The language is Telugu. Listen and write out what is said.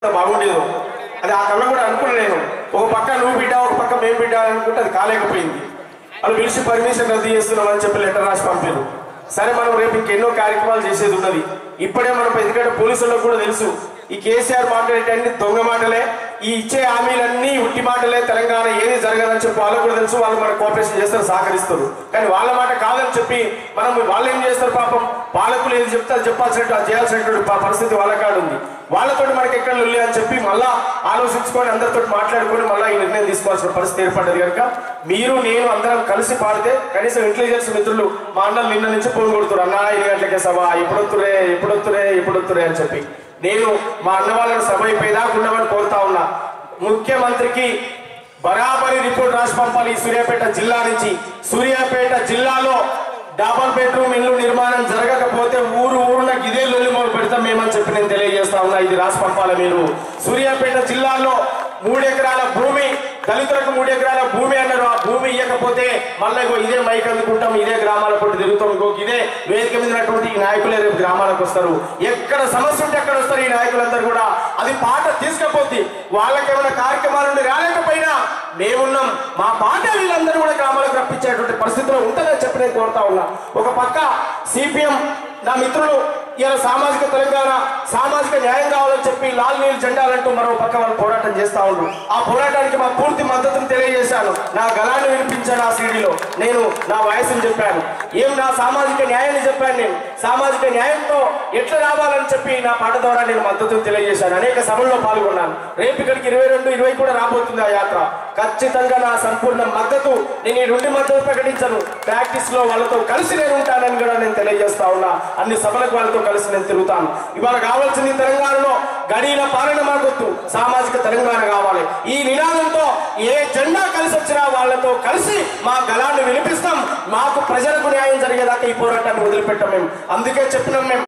బాగుండేదో అది ఆ కళ్ళ కూడా అనుకున్నా నేను. ఒక పక్క నువ్వు బిడ్డ, ఒక పక్క మేము బిడ్డ అనుకుంటే అది కాలేకపోయింది. వాళ్ళు పిలిచి పర్మిషన్ రద్దు చేస్తున్నామని చెప్పి లెటర్ రాసి పంపారు. సరే, మనం రేపు ఇంకెన్నో కార్యక్రమాలు చేసేది ఉన్నది. ఇప్పుడే మనం ఎందుకంటే పోలీసులకు కూడా తెలుసు ఈ కేసీఆర్ మాట్లాడేటన్ని దొంగ మాటలే, ఈ ఇచ్చే హామీలన్నీ ఉట్టి మాటలే, తెలంగాణ ఏది జరగదని చెప్పి వాళ్ళకు కూడా తెలుసు. వాళ్ళు మనకు కోఆపరేషన్ చేస్తారు, సహకరిస్తారు. కానీ వాళ్ళ మాట కాదని చెప్పి మనం వాళ్ళు ఏం చేస్తారు పాపం, పాలకులు ఏది చెప్తే అది చెప్పాల్సినట్టు అది చేయాల్సినటువంటి పరిస్థితి వాళ్ళ కాడ ఉంది. వాళ్ళతో మనకి ఎక్కడ వెళ్ళి అని చెప్పి మళ్ళా ఆలోచించుకొని అందరితో మాట్లాడుకొని మళ్ళీ ఈ నిర్ణయం తీసుకోవాల్సిన పరిస్థితి ఏర్పడ్డది. కనుక మీరు నేను అందరం కలిసి పాడితే కనీసం ఇంటెలిజెన్స్ మిత్రులు మా అన్నలు నిన్న నుంచి ఫోన్ కొడుతున్నారు, అన్న 5 గంటలకే సభ, ఎప్పుడొత్తురే అని చెప్పి. నేను మా అన్న వాళ్ళని సభ అయిపోయేదాకా ఉండమని కోరుతా ఉన్నా. ముఖ్యమంత్రికి బరాబరి రిపోర్ట్ రాసి పంపాలి. సూర్యాపేట జిల్లా నుంచి, సూర్యాపేట జిల్లాలో డబల్ బెడ్రూమ్ ఇల్లు నిర్మాణం జరగకపోతే ఊరున ఇదే లొల్లి మొదలు పెడతాం మేమని చెప్పి నేను తెలియజేస్తా ఉన్నా. ఇది రాసి పంపాలి మీరు. సూర్యాపేట జిల్లాలో 3 ఎకరాల భూమి, దళితులకు 3 ఎకరాల భూమి అన్నారు. ఆ భూమి ఇవ్వకపోతే మళ్ళీ ఇదే మైక్ అందుకుంటాం, ఇదే గ్రామాల పొట్టి తిరుగుతాం, ఇదే వేదిక మీద ఉన్నటువంటి ఈ నాయకులే రేపు గ్రామాలకు వస్తారు. ఎక్కడ సమస్య ఉంటే అక్కడ వస్తారు ఈ నాయకులందరూ కూడా. అది పాట తీసుకపోతే వాళ్ళకేమైనా కార్యక్రమాలు రాలేకపోయినా మేమున్నాం, మా పాట వీళ్ళందరూ కూడా గ్రామాలకు రప్పించేటువంటి పరిస్థితిలో ఉంటుందని చెప్పి నేను కోరుతా ఉన్నా. ఒక పక్క సిపిఎం నా మిత్రులు ఇలా సామాజిక తెలంగాణ, సామాజిక న్యాయం కావాలని చెప్పి లాల్ నీల్ జెండాలంటూ మరో పక్క వాళ్ళు పోరాటం చేస్తా ఉన్నారు. ఆ పోరాటానికి మా పూర్తి మద్దతును తెలియజేశాను. నా గలాన్ని వినిపించాను. ఆ సీడీలో నేను నా వయసుని చెప్పాను, నా సామాజిక న్యాయాన్ని చెప్పాను. నేను సామాజిక న్యాయంతో ఎట్లా రావాలని చెప్పి నా పాట ద్వారా నేను మద్దతును తెలియజేశాను. అనేక సభల్లో పాల్గొన్నాను. రేపు ఇక్కడికి 22, 20 కూడా రాబోతుంది ఆ యాత్ర. ఖచ్చితంగా నా సంపూర్ణ మద్దతు, నేను ఈ 2 మద్దతు ప్రకటించను. ప్రాక్టీస్ లో వాళ్ళతో కలిసి నేను ఉంటానని కూడా నేను తెలియజేస్తా ఉన్నా. అన్ని సభలకు వాళ్ళతో కలిసి నేను తిరుగుతాను. ఇవాళ కావాల్సింది తెలంగాణలో గడిల పాలన మాకొద్దు, సామాజిక తెలంగాణ కావాలి. ఈ నినాదంతో ఏ జెండా కలిసి వచ్చినా వాళ్ళతో కలిసి మా గలాన్ని వినిపిస్తాం. మాకు ప్రజలకు న్యాయం జరిగేదాకా ఈ పోరాటాన్ని వదిలిపెట్టాం మేము. అందుకే చెప్పినాం మేము